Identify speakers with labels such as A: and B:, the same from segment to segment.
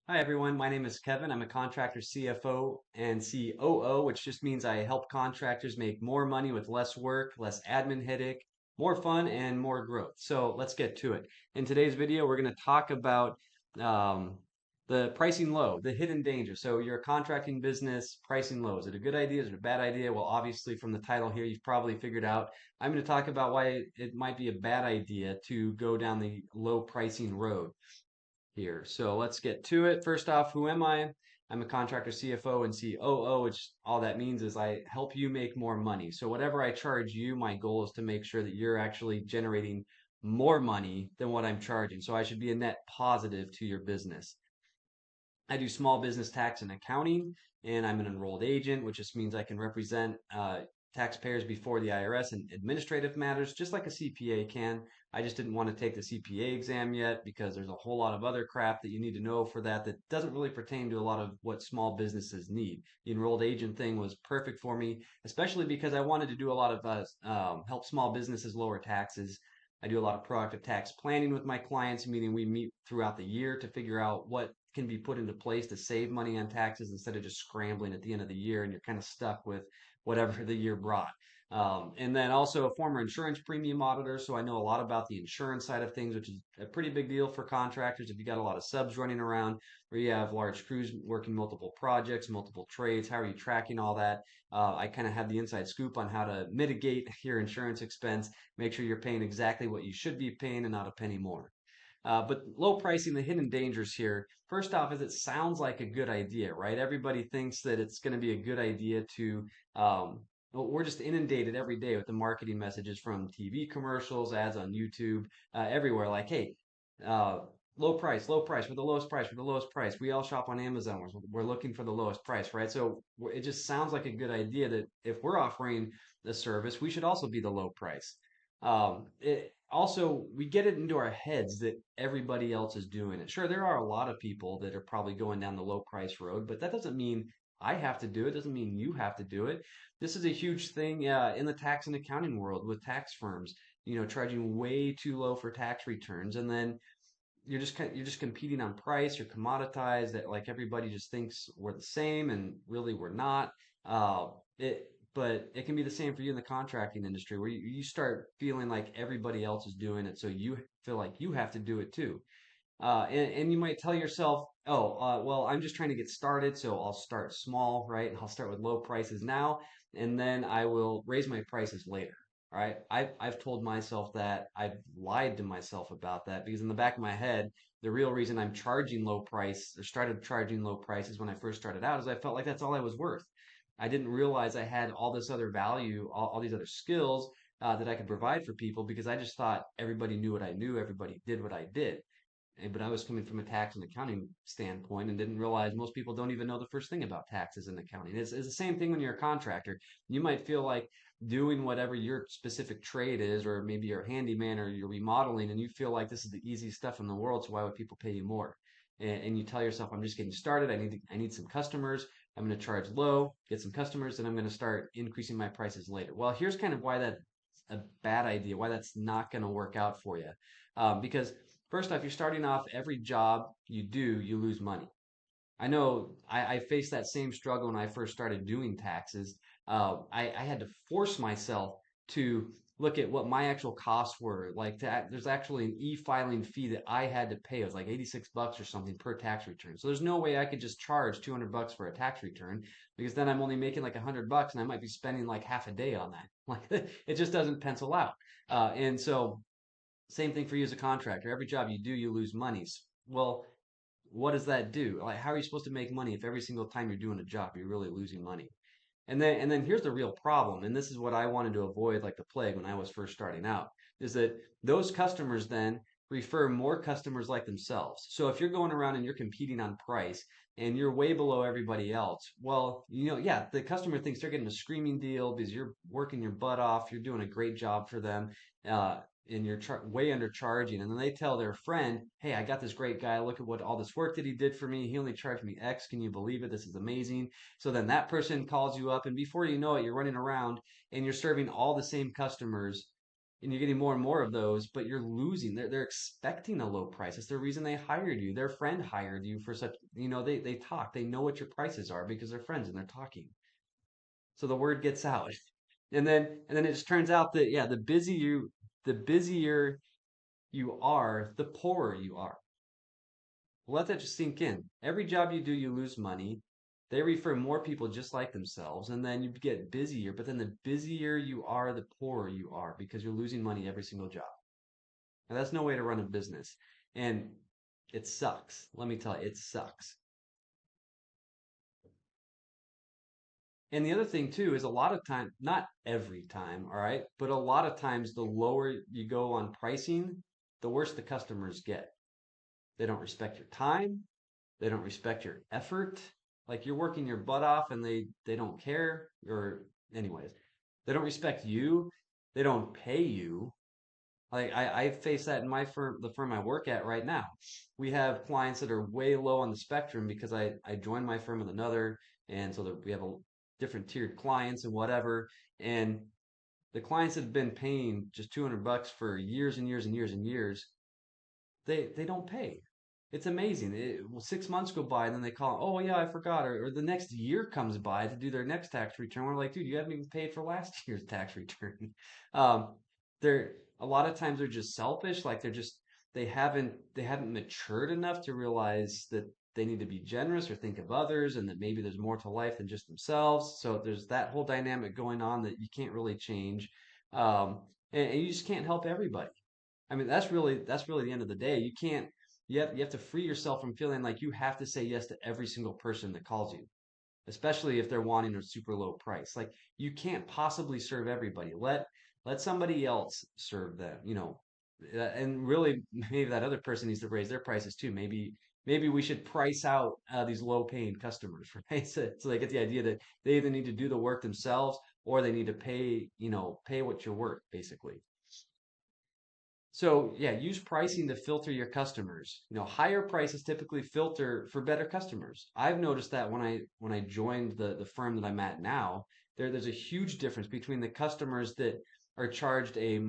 A: Hi everyone, my name is Kevin. I'm a contractor CFO and COO, which just means I help contractors make more money with less work, less admin headache, more fun, and more growth. So let's get to it. In today's video, we're going to talk about um, the pricing low, the hidden danger. So you're a contracting business, pricing low. Is it a good idea? Is it a bad idea? Well, obviously from the title here, you've probably figured out I'm going to talk about why it might be a bad idea to go down the low pricing road here. So let's get to it. First off, who am I? I'm a contractor CFO and COO, which all that means is I help you make more money. So whatever I charge you, my goal is to make sure that you're actually generating more money than what I'm charging. So I should be a net positive to your business. I do small business tax and accounting, and I'm an enrolled agent, which just means I can represent taxpayers before the IRS in administrative matters, just like a CPA can. I just didn't want to take the CPA exam yet because there's a whole lot of other crap that you need to know for that that doesn't really pertain to a lot of what small businesses need. The enrolled agent thing was perfect for me, especially because I wanted to do a lot of help small businesses lower taxes. I do a lot of proactive tax planning with my clients, meaning we meet throughout the year to figure out what can be put into place to save money on taxes instead of just scrambling at the end of the year and you're kind of stuck with whatever the year brought. And then also a former insurance premium auditor, so I know a lot about the insurance side of things, which is a pretty big deal for contractors. If you got a lot of subs running around, or you have large crews working multiple projects, multiple trades, how are you tracking all that? I kind of have the inside scoop on how to mitigate your insurance expense, make sure you're paying exactly what you should be paying and not a penny more. But low pricing, the hidden dangers here. First off, is it sounds like a good idea, right? Everybody thinks that it's going to be a good idea to. Well, we're just inundated every day with the marketing messages from TV commercials, ads on YouTube, everywhere. Like, hey, uh, low price, for the lowest price, for the lowest price. We all shop on Amazon. We're looking for the lowest price, right? So it just sounds like a good idea that if we're offering the service, we should also be the low price. Also, we get it into our heads that everybody else is doing it. Sure, there are a lot of people that are probably going down the low price road, but that doesn't mean I have to do it. Doesn't mean you have to do it. This is a huge thing in the tax and accounting world with tax firms. Charging way too low for tax returns, and then you're just competing on price. You're commoditized. That like everybody just thinks we're the same, and really we're not. But it can be the same for you in the contracting industry, where you start feeling like everybody else is doing it, so you feel like you have to do it too. And you might tell yourself, oh, well, I'm just trying to get started, so I'll start small, right? I'll start with low prices now, and then I will raise my prices later. All right. I've told myself that. I've lied to myself about that because in the back of my head, the real reason I'm charging low price or started charging low prices when I first started out is I felt like that's all I was worth. I didn't realize I had all this other value, all these other skills that I could provide for people because I just thought everybody knew what I knew, everybody did what I did. But I was coming from a tax and accounting standpoint and didn't realize most people don't even know the first thing about taxes and accounting. It's the same thing when you're a contractor. You might feel like doing whatever your specific trade is, or maybe you're a handyman or you're remodeling, and you feel like this is the easiest stuff in the world. So why would people pay you more? And you tell yourself, I'm just getting started. I need some customers. I'm going to charge low, get some customers, and I'm going to start increasing my prices later. Well, here's kind of why that's a bad idea, why that's not going to work out for you. Because first off, you're starting off every job you do, you lose money. I know I faced that same struggle when I first started doing taxes. I had to force myself to look at what my actual costs were. There's actually an e-filing fee that I had to pay. It was like 86 bucks or something per tax return. So there's no way I could just charge 200 bucks for a tax return because then I'm only making like 100 bucks and I might be spending like half a day on that. Like it just doesn't pencil out. And so same thing for you as a contractor. Every job you do, you lose monies. Well, what does that do? Like, how are you supposed to make money if every single time you're doing a job, you're really losing money? And then here's the real problem, and this is what I wanted to avoid like the plague when I was first starting out, is that those customers then refer more customers like themselves. So if you're going around and you're competing on price and you're way below everybody else, well, yeah, the customer thinks they're getting a screaming deal because you're working your butt off, you're doing a great job for them, uh, and you're way undercharging. And then they tell their friend, "Hey, I got this great guy. Look at what all this work that he did for me. He only charged me X. Can you believe it? This is amazing." So then that person calls you up, and before you know it, you're running around and you're serving all the same customers and you're getting more and more of those, but you're losing. They're expecting a low price. It's the reason they hired you. Their friend hired you for such, they talk. They know what your prices are because they're friends and they're talking. So the word gets out. And then it just turns out that yeah, the busier you are, the poorer you are. Let that just sink in. Every job you do, you lose money. They refer more people just like themselves, and then you get busier. But then the busier you are, the poorer you are because you're losing money every single job. And that's no way to run a business. And it sucks. Let me tell you, it sucks. And the other thing too is a lot of time, not every time, all right, but a lot of times the lower you go on pricing, the worse the customers get. They don't respect your time. They don't respect your effort. Like you're working your butt off and they don't care. Or anyways, they don't respect you. They don't pay you. Like I face that in my firm, the firm I work at right now. We have clients that are way low on the spectrum because I joined my firm with another, and so that we have a different tiered clients and whatever. And the clients that have been paying just $200 for years and years and years and years, they don't pay. It's amazing. Well, 6 months go by and then they call, oh yeah, I forgot, or the next year comes by to do their next tax return. We're like, dude, you haven't even paid for last year's tax return. Um, they're a lot of times they're just selfish, like they haven't matured enough to realize that they need to be generous or think of others and that maybe there's more to life than just themselves. So there's that whole dynamic going on that you can't really change. And you just can't help everybody. I mean, that's really the end of the day. You have to free yourself from feeling like you have to say yes to every single person that calls you, especially if they're wanting a super low price. Like you can't possibly serve everybody. Let somebody else serve them, and really maybe that other person needs to raise their prices too. Maybe we should price out these low paying customers, right? So they get the idea that they either need to do the work themselves or they need to pay what you're worth, basically. So yeah, use pricing to filter your customers. Higher prices typically filter for better customers. I've noticed that when I joined the firm that I'm at now, there's a huge difference between the customers that are charged a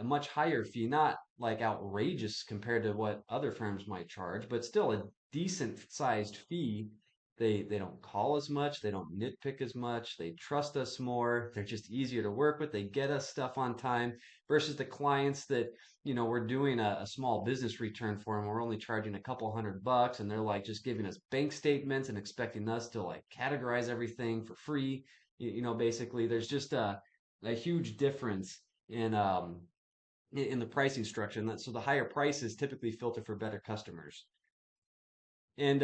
A: much higher fee, not like outrageous compared to what other firms might charge, but still a decent sized fee. They don't call as much, they don't nitpick as much, they trust us more, they're just easier to work with, they get us stuff on time versus the clients that we're doing a small business return for them. We're only charging a couple $100 and they're like just giving us bank statements and expecting us to like categorize everything for free. Basically there's just a huge difference in the pricing structure. So the higher prices typically filter for better customers. And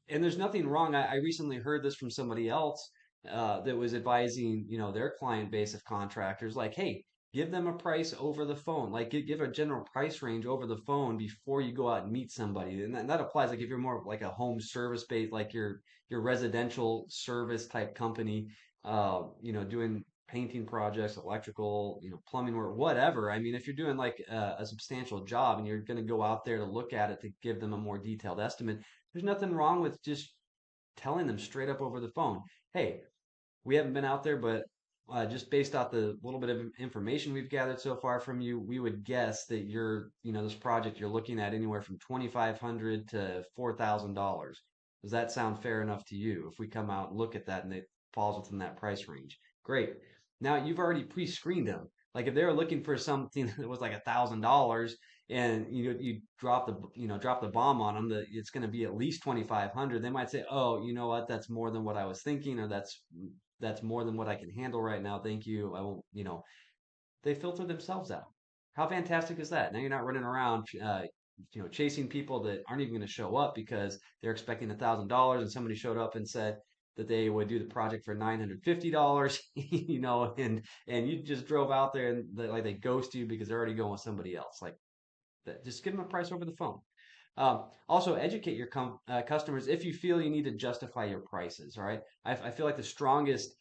A: there's nothing wrong. I recently heard this from somebody else that was advising, their client base of contractors, like, hey, give them a price over the phone. Like, give a general price range over the phone before you go out and meet somebody. And that applies like if you're more of like a home service based, like your residential service type company, doing painting projects, electrical, plumbing work, whatever. I mean, if you're doing like a substantial job and you're going to go out there to look at it to give them a more detailed estimate, there's nothing wrong with just telling them straight up over the phone, hey, we haven't been out there, but just based off the little bit of information we've gathered so far from you, we would guess that this project you're looking at anywhere from 2,500 to $4,000. Does that sound fair enough to you? If we come out and look at that and it falls within that price range, great. Now you've already pre-screened them. Like if they were looking for something that was like $1,000 and you drop the bomb on them that it's going to be at least 2,500, they might say, oh, you know what, that's more than what I was thinking, or that's more than what I can handle right now, thank you, I won't. They filter themselves out. How fantastic is that? Now you're not running around chasing people that aren't even going to show up because they're expecting $1,000 and somebody showed up and said that they would do the project for $950, and you just drove out there and like they ghost you because they're already going with somebody else. Like that, just give them a price over the phone. Also, educate your customers if you feel you need to justify your prices. All right. I feel like the strongest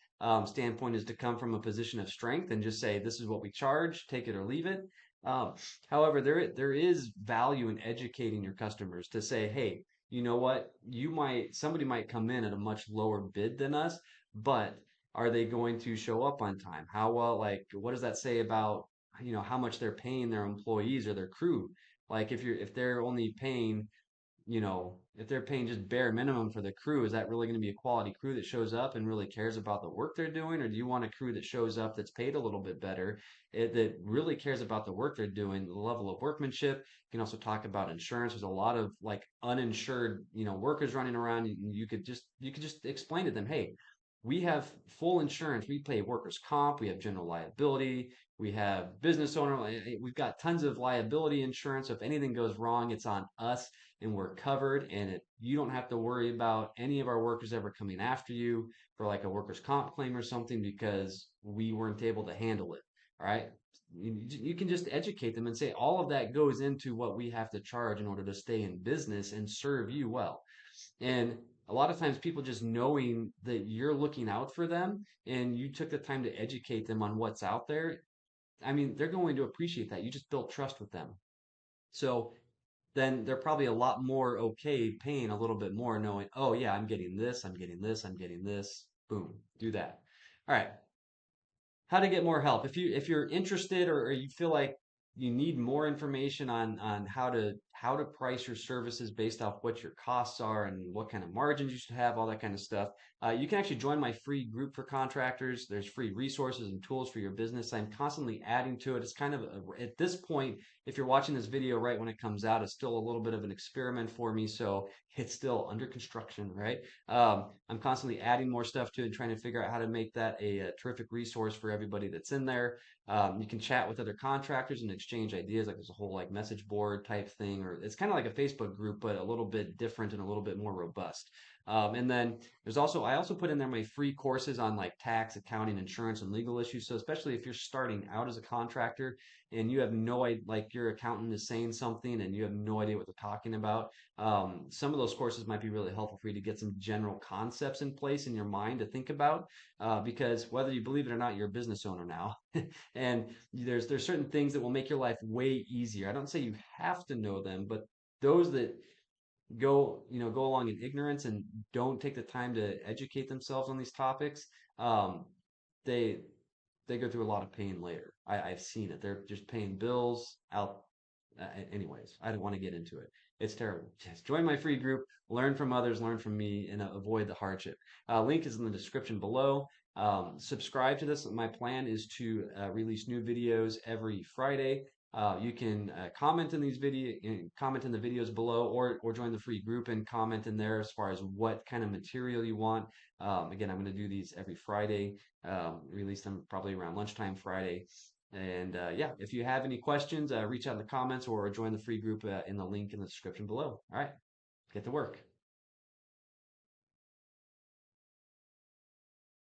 A: standpoint is to come from a position of strength and just say, this is what we charge, take it or leave it. Um, However, there is value in educating your customers to say, hey, you know what? Somebody might come in at a much lower bid than us, but are they going to show up on time? How well, like, what does that say about how much they're paying their employees or their crew. Like if they're only paying, if they're paying just bare minimum for the crew, is that really going to be a quality crew that shows up and really cares about the work they're doing? Or do you want a crew that shows up that's paid a little bit better, that really cares about the work they're doing, the level of workmanship? You can also talk about insurance. There's a lot of like uninsured, workers running around. You could just explain to them, hey, we have full insurance. We pay workers' comp. We have general liability. We have business owner. We've got tons of liability insurance. So if anything goes wrong, it's on us and we're covered. And you don't have to worry about any of our workers ever coming after you for like a workers' comp claim or something because we weren't able to handle it. All right. You can just educate them and say all of that goes into what we have to charge in order to stay in business and serve you well. And a lot of times people just knowing that you're looking out for them and you took the time to educate them on what's out there, I mean, they're going to appreciate that. You just built trust with them. So then they're probably a lot more okay paying a little bit more, knowing, oh, yeah, I'm getting this, I'm getting this, I'm getting this. Boom, do that. All right, how to get more help. If you're interested, or you feel like you need more information on how to price your services based off what your costs are and what kind of margins you should have, all that kind of stuff, you can actually join my free group for contractors. There's free resources and tools for your business. I'm constantly adding to it. It's kind of at this point, if you're watching this video right when it comes out, it's still a little bit of an experiment for me, so it's still under construction, right? I'm constantly adding more stuff to it and trying to figure out how to make that a terrific resource for everybody that's in there. You can chat with other contractors and exchange ideas. Like there's a whole like message board type thing, or it's kind of like a Facebook group, but a little bit different and a little bit more robust. And then I also put in there my free courses on like tax, accounting, insurance, and legal issues. So especially if you're starting out as a contractor and you have no idea, like your accountant is saying something and you have no idea what they're talking about, some of those courses might be really helpful for you to get some general concepts in place in your mind to think about, because whether you believe it or not, you're a business owner now, and there's certain things that will make your life way easier. I don't say you have to know them, but those that go along in ignorance and don't take the time to educate themselves on these topics, um, they they go through a lot of pain later. I've seen it. They're just paying bills out. Anyways, I don't want to get into it. It's terrible. Just join my free group, learn from others, learn from me, and avoid the hardship. Link is in the description below. Subscribe to this. My plan is to release new videos every Friday. You can comment in the videos below, or join the free group and comment in there as far as what kind of material you want. Again, I'm going to do these every Friday. Release them probably around lunchtime Friday. And yeah, if you have any questions, reach out in the comments or join the free group in the link in the description below. All right, get to work.